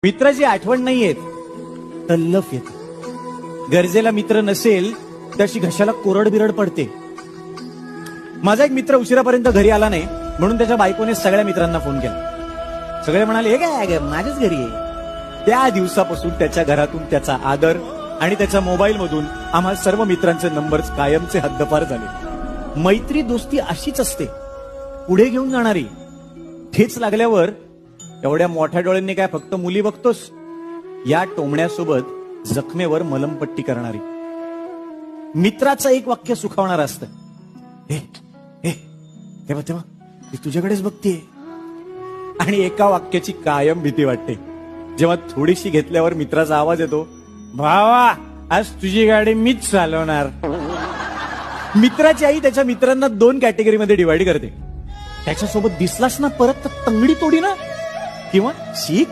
मित्राची आठवण नाही येत, तल्लफ येते. गरजेला मित्र नसेल त्याची घशाला कोरड बिरड पडते. माझा एक मित्र उशिरापर्यंत घरी आला नाही म्हणून त्याच्या बायकोने सगळ्या मित्रांना फोन केला. सगळे म्हणाले, हे काय माझ्याच घरी आहे. त्या दिवसापासून त्याच्या घरातून त्याचा आदर आणि त्याच्या मोबाईल मधून आम्हा सर्व मित्रांचे नंबर्स कायमचे हद्दपार झाले. मैत्री दोस्ती अशीच असते, पुढे घेऊन जाणारी. ठेच लागल्यावर एवढ्या मोठ्या डोळ्यांनी काय फक्त मुली बघतोस, या टोमण्यासोबत जखमेवर मलमपट्टी करणारी. मित्राचं एक वाक्य सुखावणार असतं, हे तेव्हा तेव्हा ती तुझ्याकडेच बघते. आणि एका वाक्याची कायम भीती वाटते, जेव्हा थोडीशी घेतल्यावर मित्राचा आवाज येतो, भावा आज तुझी गाडी मीच चालवणार. मित्राची आई त्याच्या मित्रांना 2 कॅटेगरीमध्ये डिवाइड करते. त्याच्यासोबत दिसलास ना परत तर तंगडी तोडी ना, किंवा शिक